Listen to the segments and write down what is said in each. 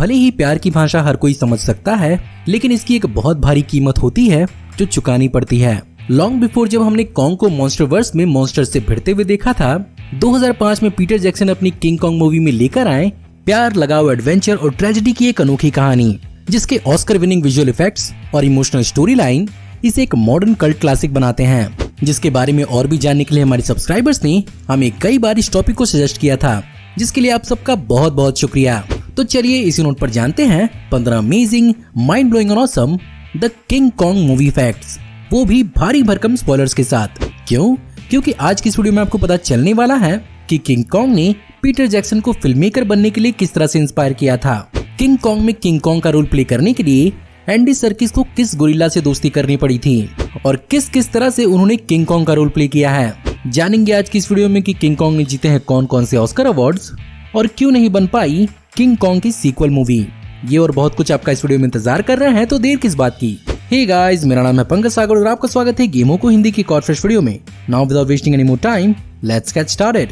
भले ही प्यार की भाषा हर कोई समझ सकता है, लेकिन इसकी एक बहुत भारी कीमत होती है जो चुकानी पड़ती है। लॉन्ग बिफोर जब हमने कॉन्ग को मॉन्स्टरवर्स में मॉन्स्टर से भिड़ते हुए देखा था, 2005 में पीटर जैक्सन अपनी किंग कॉन्ग मूवी में लेकर आए प्यार लगाओ एडवेंचर और ट्रेजेडी की एक अनोखी कहानी, जिसके ऑस्कर विनिंग विजुअल इफेक्ट्स और इमोशनल स्टोरी लाइन इसे एक मॉडर्न कल्ट क्लासिक बनाते हैं, जिसके बारे में और भी जानने के लिए हमारे सब्सक्राइबर्स ने हमें कई बार इस टॉपिक को सजेस्ट किया था, जिसके लिए आप सबका बहुत बहुत शुक्रिया। तो चलिए इसी नोट पर जानते हैं 15 अमेजिंग, माइंड ब्लोइंग और awesome the king Kong movie facts, वो भी भारी भरकम स्पॉयलर्स के साथ। क्यों? क्योंकि आज की इस वीडियो में आपको पता चलने वाला है कि किंग कॉन्ग ने पीटर जैक्सन को फिल्म मेकर बनने के लिए किस तरह से इंस्पायर किया था। किंग कॉन्ग में किंग कॉन्ग का रोल प्ले करने के लिए एंडी सर्किस को किस गोरिल्ला से दोस्ती करनी पड़ी थी और किस किस तरह से उन्होंने किंग कॉन्ग का रोल प्ले किया है। जानेंगे आज की इस वीडियो में कि किंग कॉन्ग ने जीते हैं कौन कौन से ऑस्कर अवार्ड्स और क्यों नहीं बन पाई किंग कॉन्ग की सीक्वल मूवी। ये और बहुत कुछ आपका इस वीडियो में इंतजार कर रहे हैं, तो देर किस बात की। हे गाइस, मेरा नाम है पंकज सागर और आपका स्वागत है गेमों को हिंदी की एक और फ्रेश वीडियो में। Now without wasting any more time, let's get started.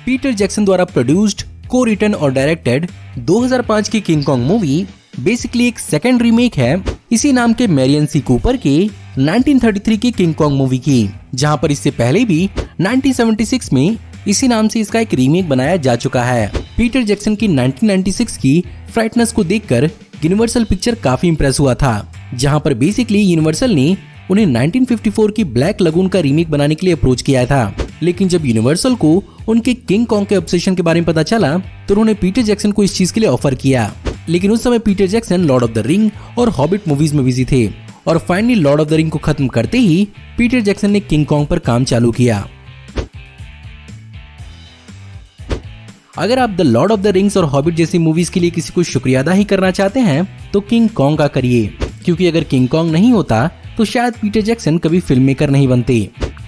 Peter Jackson द्वारा प्रोड्यूस्ड, को रिटन और डायरेक्टेड 2005 की किंग कॉन्ग मूवी बेसिकली एक सेकंड रीमेक है इसी नाम के मैरियन सी कूपर के 1933 की किंग कॉन्ग मूवी की, जहां पर इससे पहले भी 1976 में इसी नाम से इसका एक रीमेक बनाया जा चुका है। पीटर जैक्सन की 1996 की फ्राइटनेस को देखकर यूनिवर्सल पिक्चर काफी इंप्रेस हुआ था, जहां पर बेसिकली यूनिवर्सल ने उन्हें 1954 की ब्लैक लगून का रीमेक बनाने के लिए अप्रोच किया था। लेकिन जब यूनिवर्सल को उनके किंग कॉन्ग के ऑब्सेशन के बारे में पता चला तो उन्होंने पीटर जैक्सन को इस चीज के लिए ऑफर किया। लेकिन उस समय Peter Jackson Lord of the ring और हॉबिट मूवीज में बिजी थे और finally Lord of the ring को खत्म करते ही पीटर जैक्सन ने किंग कॉन्ग पर काम चालू किया। अगर आप the Lord of the rings और हॉबिट जैसी मूवीज के लिए किसी को शुक्रिया अदा ही करना चाहते हैं तो किंग कॉन्ग का करिए, क्योंकि अगर किंग कॉन्ग नहीं होता तो शायद पीटर जैक्सन कभी फिल्म मेकर नहीं बनते,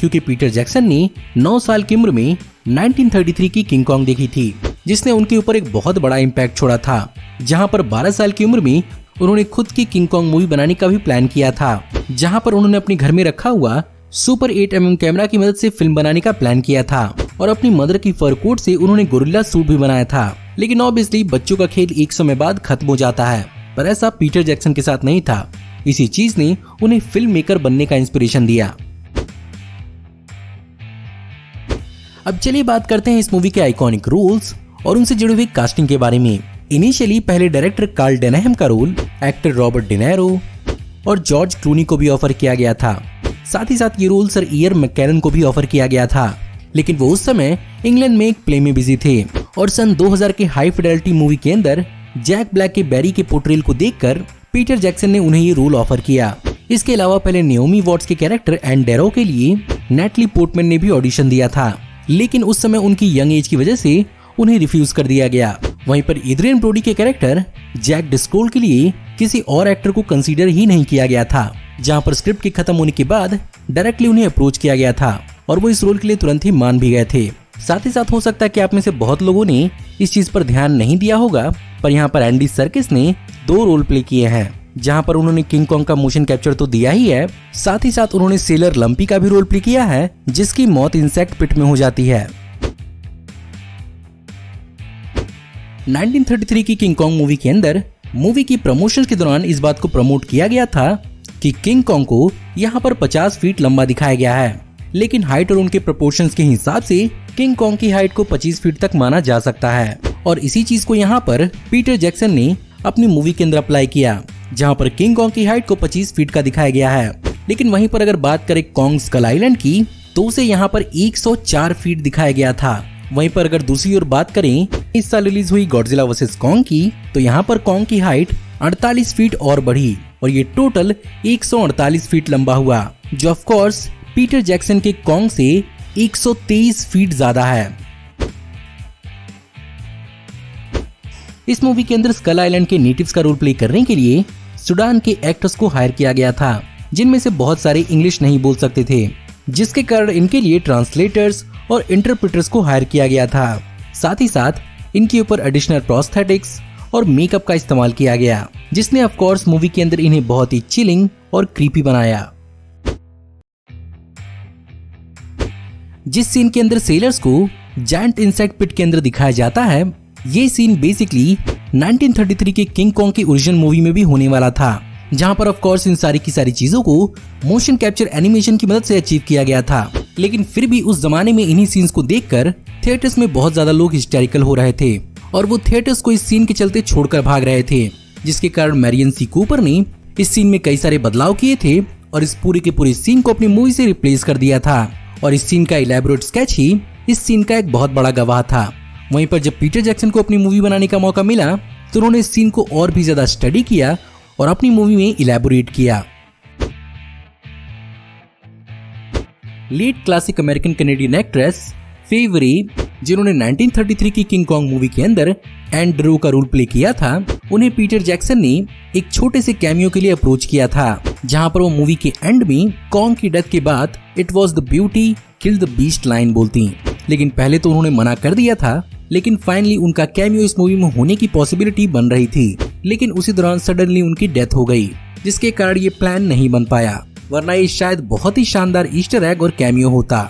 क्योंकि पीटर जैक्सन ने 9 साल की उम्र में 1933 की किंग कॉन्ग देखी थी, जिसने उनके ऊपर एक बहुत बड़ा इम्पैक्ट छोड़ा था। जहां पर 12 साल की उम्र में उन्होंने खुद की किंग कॉन्ग मूवी बनाने का भी प्लान किया था, जहां पर उन्होंने अपने घर में रखा हुआ सुपर 8mm कैमरा की मदद से फिल्म बनाने का प्लान किया था और अपनी मदर की फर कोट से उन्होंने गोरिल्ला सूट भी बनाया था। लेकिन ऑब्वियसली बच्चों का खेल एक समय बाद खत्म हो जाता है, पर ऐसा पीटर जैक्सन के साथ नहीं था। इसी चीज ने उन्हें फिल्म मेकर बनने का इंस्पिरेशन दिया। अब चलिए बात करते हैं इस मूवी के आइकॉनिक रोल्स और उनसे जुड़ी हुई कास्टिंग के बारे में। इनिशियली पहले डायरेक्टर कार्ल डेनहम का रोल एक्टर रॉबर्ट डिनेरो और जॉर्ज क्लूनी को भी ऑफर किया गया था। साथ ही साथ ये रोल सर ईयर मैककेलन को भी ऑफर किया गया था, लेकिन वो उस समय इंग्लैंड में एक प्ले में बिजी थे और सन 2000 के हाई फिडेलिटी मूवी के अंदर जैक ब्लैक के बैरी के पोर्ट्रेल को देखकर पीटर जैक्सन ने उन्हें ये रोल ऑफर किया। इसके अलावा पहले नेओमी वॉट्स के कैरेक्टर एंड डेरो के लिए नेटली पोर्टमैन ने भी ऑडिशन दिया था, लेकिन उस समय उनकी यंग एज की वजह से उन्हें रिफ्यूज कर दिया गया। वहीं पर एड्रियन ब्रोडी के कैरेक्टर जैक डिस्कोल के लिए किसी और एक्टर को कंसीडर ही नहीं किया गया था, जहां पर स्क्रिप्ट के खत्म होने के बाद डायरेक्टली उन्हें अप्रोच किया गया था और वो इस रोल के लिए तुरंत ही मान भी गए थे। साथ ही साथ हो सकता है कि आप में से बहुत लोगों ने इस चीज पर ध्यान नहीं दिया होगा, पर यहाँ पर एंडी सर्किस ने 2 रोल प्ले किए हैं, जहां पर उन्होंने किंग कॉन्ग का मोशन कैप्चर तो दिया ही है, साथ ही साथ उन्होंने सेलर लंपी का भी रोल प्ले किया है, जिसकी मौत इंसेक्ट पिट में हो जाती है। 1933 की किंग कॉन्ग मूवी के अंदर मूवी की प्रमोशन के दौरान इस बात को प्रमोट किया गया था कि किंग कॉन्ग को यहाँ पर 50 फीट लंबा दिखाया गया है, लेकिन हाइट और उनके प्रोपोर्शंस के हिसाब से किंग कॉन्ग की हाइट को 25 फीट तक माना जा सकता है। और इसी चीज को यहाँ पर पीटर जैक्सन ने अपनी मूवी के अंदर अप्लाई किया, जहाँ पर किंग कॉन्ग की हाइट को 25 फीट का दिखाया गया है। लेकिन वहीं पर अगर बात करें कॉन्ग स्कल आइलैंड की तो उसे यहाँ पर 104 फीट दिखाया गया था। वहीं पर अगर दूसरी ओर बात करें इस साल रिलीज हुई गॉडजिला वर्सेस कॉन्ग की, तो यहाँ पर कॉन्ग की हाइट 48 फीट और बढ़ी और ये टोटल 148 फीट लंबा हुआ, जो ऑफ कोर्स पीटर जैक्सन के कॉन्ग से 123 फीट ज्यादा है। इस मूवी के अंदर स्कल आइलैंड के नेटिव्स का रोल प्ले करने के लिए सूडान के एक्टर्स को हायर किया गया था, जिनमें से बहुत सारे इंग्लिश नहीं बोल सकते थे, जिसके कारण इनके लिए ट्रांसलेटर्स और इंटरप्रेटर्स को हायर किया गया था। साथ ही साथ इनके ऊपर एडिशनल प्रोस्थेटिक्स और मेकअप का इस्तेमाल किया गया, जिसने ऑफ कोर्स मूवी के अंदर इन्हें बहुत ही चिलिंग और क्रीपी बनाया। जिस सीन के अंदर सेलर्स को जायंट इंसेक्ट पिट के अंदर दिखाया जाता है। ये सीन बेसिकली 1933 के किंग कॉन्ग की ओरिजिनल मूवी में भी होने वाला था, जहां पर ऑफ कोर्स इन सारी की सारी चीजों को मोशन कैप्चर एनिमेशन की मदद से अचीव किया गया था। लेकिन फिर भी उस जमाने में इन्हीं सीन्स को देखकर थिएटर्स में बहुत ज्यादा लोग हिस्टेरिकल हो रहे थे और वो थिएटर्स को इस सीन के चलते छोड़कर भाग रहे थे, जिसके कारण मैरियन सी कूपर ने इस सीन में कई सारे बदलाव किए थे और इस पूरे के पूरे सीन को अपनी मूवी से रिप्लेस कर दिया था। और इस सीन का इलैबोरेट स्केच ही इस सीन का एक बहुत बड़ा गवाह था। वहीं पर जब पीटर जैक्सन को अपनी मूवी बनाने का मौका मिला तो उन्होंने इस सीन को और भी ज्यादा स्टडी किया और अपनी मूवी में इलैबोरेट किया। Lead classic American Canadian actress फे वरे, जिन्होंने 1933 की किंग कॉन्ग मूवी के अंदर एंड्रू का रोल प्ले किया था, उन्हें पीटर जैक्सन ने एक छोटे से कैमियो के लिए अप्रोच किया था, जहां पर वो मूवी के एंड में कॉन्ग की डेथ के बाद it was the beauty kill the beast line बोलती। लेकिन पहले तो उन्होंने मना कर दिया था, लेकिन फाइनली उनका कैमियो इस मूवी में होने की पॉसिबिलिटी बन रही थी। लेकिन उसी दौरान सडनली उनकी डेथ हो गई, जिसके कारण ये प्लान नहीं बन पाया, वरना ये शायद बहुत ही शानदार ईस्टर एग और कैमियो होता।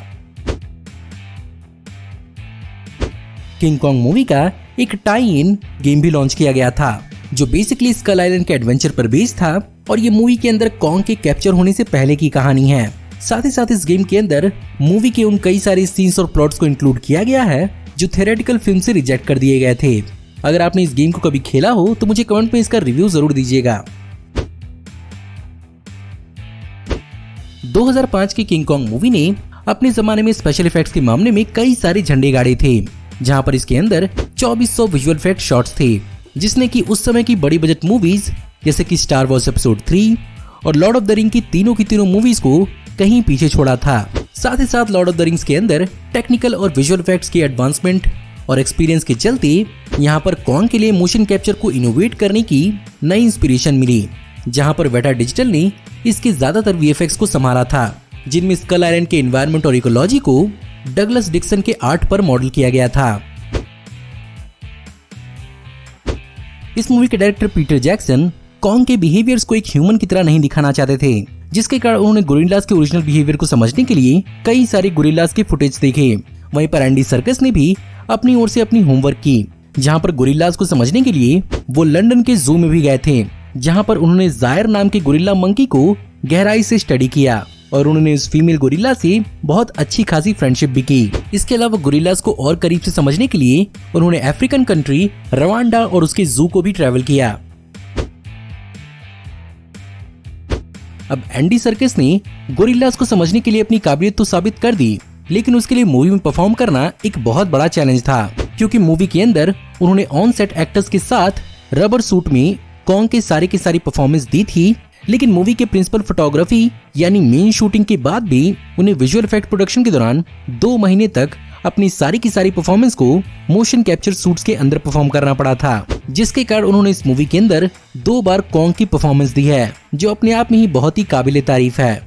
किंग कॉन्ग मूवी का एक टाई इन गेम भी लॉन्च किया गया था, जो बेसिकली स्कल आइलैंड के एडवेंचर पर बेस्ड था और ये मूवी के अंदर कॉन्ग के कैप्चर होने से पहले की कहानी है। साथ ही साथ इस गेम के अंदर मूवी के उन कई सारे सीन्स और प्लॉट्स को इंक्लूड किया गया है जो थियोरेटिकल फिल्म से रिजेक्ट कर दिए गए थे। अगर आपने इस गेम को कभी खेला हो तो मुझे कमेंट में इसका रिव्यू जरूर दीजिएगा। 2005 की किंग कॉन्ग मूवी ने अपने जमाने में स्पेशल इफेक्ट्स के मामले में कई सारे झंडे गाड़े थे, जहां पर इसके अंदर 2400 विजुअल इफेक्ट शॉट्स थे, जिसने की उस समय की बड़ी बजट मूवीज जैसे कि स्टार वॉर्स एपिसोड 3 और लॉर्ड ऑफ द रिंग की तीनों मूवीज को कहीं पीछे छोड़ा था। साथ ही साथ लॉर्ड ऑफ द रिंग्स के अंदर टेक्निकल और विजुअल इफेक्ट्स के एडवांसमेंट और एक्सपीरियंस के चलते यहाँ पर कॉन्ग के लिए मोशन कैप्चर को इनोवेट करने की नई इंस्पिरेशन मिली, जहाँ पर वेटा डिजिटल ने इसके ज्यादातर वीएफएक्स को संभाला था, जिनमें स्कल आइलैंड के एनवायरनमेंट और इकोलॉजी को डगलस डिक्सन के आर्ट पर मॉडल किया गया था। इस मूवी के डायरेक्टर पीटर जैक्सन कॉन्ग के बिहेवियर्स को एक ह्यूमन की तरह नहीं दिखाना चाहते थे, जिसके कारण उन्होंने गोरिल्लास के ओरिजिनल बिहेवियर को समझने के लिए कई सारे गोरिल्लास के फुटेज देखे। वहीं पर एंडी सर्कस ने भी अपनी ओर से अपनी होमवर्क की, जहां पर गोरिल्लास को समझने के लिए वो लंदन के जू में भी गए थे, जहां पर उन्होंने जायर नाम के गोरिल्ला मंकी को गहराई से स्टडी किया और उन्होंने उस फीमेल गोरिल्ला से बहुत अच्छी खासी फ्रेंडशिप भी की। इसके अलावा गोरिल्लास को और करीब से समझने के लिए उन्होंने अफ्रीकन कंट्री रवांडा और उसके जू को भी ट्रैवल किया। अब एंडी सर्कस ने गोरिल्लास को समझने के लिए अपनी काबिलियत तो साबित कर दी, लेकिन उसके लिए मूवी में परफॉर्म करना एक बहुत बड़ा चैलेंज था, क्योंकि मूवी के अंदर उन्होंने ऑन सेट एक्टर्स के साथ रबर सूट में कॉन्ग के सारी परफॉर्मेंस दी थी। लेकिन मूवी के प्रिंसिपल फोटोग्राफी यानी मेन शूटिंग के बाद भी उन्हें विजुअल इफेक्ट प्रोडक्शन के दौरान 2 महीने तक अपनी सारी की सारी परफॉर्मेंस को मोशन कैप्चर सूट्स के अंदर परफॉर्म करना पड़ा था, जिसके कारण उन्होंने इस मूवी के अंदर 2 बार कॉन्ग की परफॉर्मेंस दी है, जो अपने आप में ही बहुत ही काबिले तारीफ है।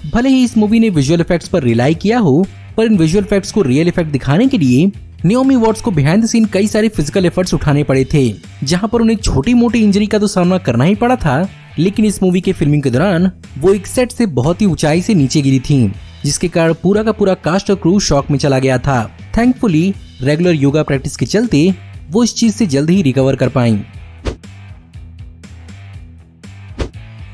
भले ही इस मूवी ने विजुअल इफेक्ट्स पर रिलाई किया हो, पर इन विजुअल इफेक्ट्स को रियल इफेक्ट दिखाने के लिए नियोमी वॉट्स को बिहाइंड द सीन कई सारे फिजिकल एफर्ट्स उठाने पड़े थे, जहां पर उन्हें छोटी मोटी इंजरी का तो सामना करना ही पड़ा था। लेकिन इस मूवी के फिल्मिंग के दौरान वो एक सेट से बहुत ही ऊंचाई से नीचे गिरी थी, जिसके कारण पूरा का पूरा कास्ट और क्रू शॉक में चला गया था। थैंकफुली रेगुलर योगा प्रैक्टिस के चलते वो इस चीज से जल्द ही रिकवर कर पाई।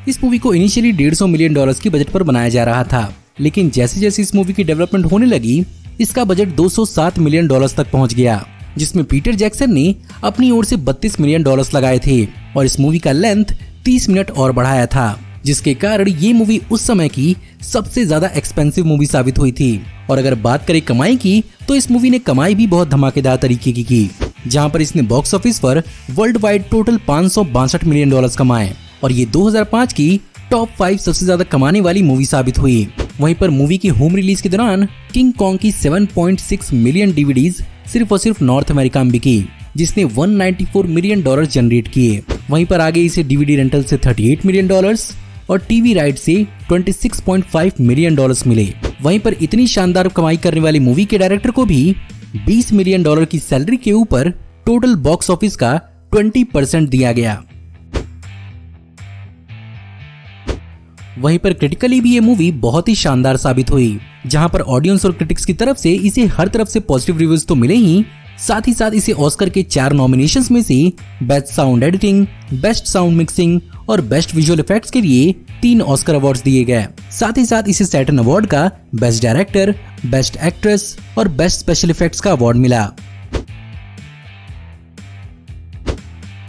इस मूवी को इनिशियली $150 मिलियन की बजट पर बनाया जा रहा था, लेकिन जैसे जैसे इस मूवी की डेवलपमेंट होने लगी, इसका बजट $207 मिलियन तक पहुंच गया, जिसमें पीटर जैक्सन ने अपनी ओर से $32 मिलियन लगाए थे और इस मूवी का लेंथ 30 मिनट और बढ़ाया था, जिसके कारण ये मूवी उस समय की सबसे ज्यादा एक्सपेंसिव मूवी साबित हुई थी। और अगर बात करें कमाई की, तो इस मूवी ने कमाई भी बहुत धमाकेदार तरीके की, जहां पर इसने बॉक्स ऑफिस पर वर्ल्ड वाइड टोटल $562 मिलियन कमाए और ये 2005 की टॉप 5 सबसे ज्यादा कमाने वाली मूवी साबित हुई। वहीं पर मूवी की होम रिलीज के दौरान किंग कॉन्ग की 7.6 मिलियन डीवीडीज सिर्फ और सिर्फ नॉर्थ अमेरिका में बिकी, जिसने $194 मिलियन जनरेट किए। वहीं पर आगे इसे डीवीडी रेंटल से $38 मिलियन और टीवी राइट से $26.5 मिलियन मिले। वहीं पर इतनी शानदार कमाई करने वाली मूवी के डायरेक्टर को भी $20 मिलियन की सैलरी के ऊपर टोटल बॉक्स ऑफिस का 20% दिया गया। वहीं पर क्रिटिकली भी ये मूवी बहुत ही शानदार साबित हुई, जहां पर ऑडियंस और क्रिटिक्स की तरफ से इसे हर तरफ से पॉजिटिव रिव्यूज तो मिले ही साथ इसे ऑस्कर के 4 नॉमिनेशंस में से best sound editing, best sound mixing और बेस्ट विजुअल इफेक्ट्स के लिए 3 ऑस्कर अवार्ड्स दिए गए। साथ ही साथ इसे सैटर्न अवार्ड का बेस्ट डायरेक्टर, बेस्ट एक्ट्रेस और बेस्ट स्पेशल इफेक्ट्स का अवार्ड मिला।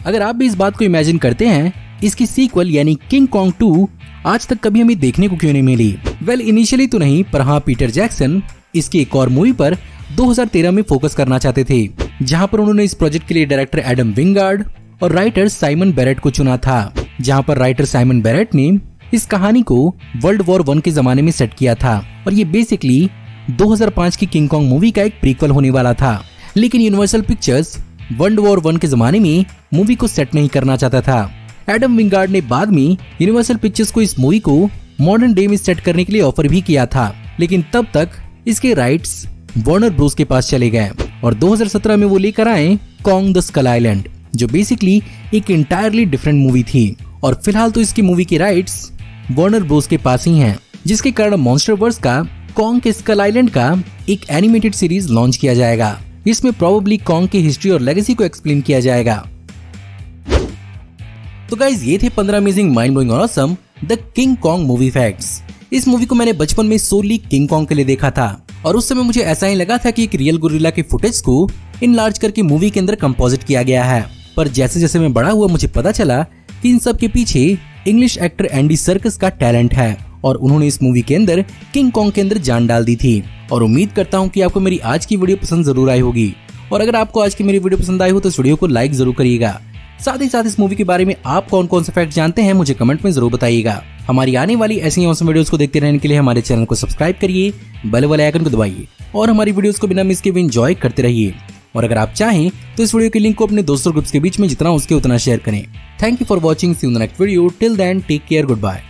अगर आप भी इस बात को इमेजिन करते हैं, इसकी सीक्वल यानी किंग कॉन्ग 2 आज तक कभी हमें देखने को क्यों नहीं मिली? वेल, इनिशियली तो नहीं, पर हाँ, पीटर जैक्सन इसकी एक और मूवी पर 2013 में फोकस करना चाहते थे, जहां पर उन्होंने इस प्रोजेक्ट के लिए डायरेक्टर एडम विंगार्ड और राइटर साइमन बेरेट को चुना था। जहां पर राइटर साइमन बेरेट ने इस कहानी को वर्ल्ड वॉर 1 के जमाने में सेट किया था और ये बेसिकली 2005 की किंग कॉन्ग मूवी का एक प्रीक्वल होने वाला था। लेकिन यूनिवर्सल पिक्चर्स वर्ल्ड वॉर 1 के जमाने में मूवी को सेट नहीं करना चाहता था। एडम विंगार्ड ने बाद में यूनिवर्सल पिक्चर्स को इस मूवी को मॉडर्न डे में सेट करने के लिए ऑफर भी किया था, लेकिन तब तक इसके राइट्स वार्नर ब्रोस के पास चले गए और 2017 में वो लेकर आए कॉन्ग द स्कल आइलैंड, जो बेसिकली एक इंटायरली डिफरेंट मूवी थी। और फिलहाल तो इसकी मूवी के राइट्स वार्नर ब्रोस के पास ही हैं, जिसके कारण मॉन्स्टरवर्स का कॉन्ग के स्कल आइलैंड का एक एनिमेटेड सीरीज लॉन्च किया जाएगा। इसमें प्रोबेबली कॉन्ग की हिस्ट्री और लेगेसी को एक्सप्लेन किया जाएगा। तो गाइज, ये थे 15 अमेजिंग, माइंड ब्लोइंग और awesome the king Kong movie facts. इस मूवी को मैंने बचपन में सोली किंग कॉन्ग के लिए देखा था और उस समय मुझे ऐसा ही लगा था कि एक रियल गोरिल्ला के फुटेज को इनलार्ज करके मूवी के अंदर कंपोजिट किया गया है। पर जैसे जैसे मैं बड़ा हुआ, मुझे पता चला कि इन सब के पीछे इंग्लिश एक्टर एंडी सर्कस का टैलेंट है और उन्होंने इस मूवी के अंदर किंग कॉन्ग के अंदर जान डाल दी थी। और उम्मीद करता हूँ कि आपको मेरी आज की वीडियो पसंद जरूर आई होगी। और अगर आपको आज की मेरी वीडियो पसंद आई हो तो इस वीडियो को लाइक जरूर करिएगा। साथ ही साथ इस मूवी के बारे में आप कौन कौन से फैक्ट जानते हैं, मुझे कमेंट में जरूर बताइएगा। हमारी आने वाली ऐसी ऑसम वीडियोस को देखते रहने के लिए हमारे चैनल को सब्सक्राइब करिए, बेल वाले आइकन को दबाइए और हमारी वीडियोस को बिना मिस किए एंजॉय करते रहिए। और अगर आप चाहें तो इस वीडियो के लिंक को अपने दोस्तों ग्रुप्स के बीच में जितना उसके उतना शेयर करें। Thank you for watching, see you in the next video. Till then take care, good bye.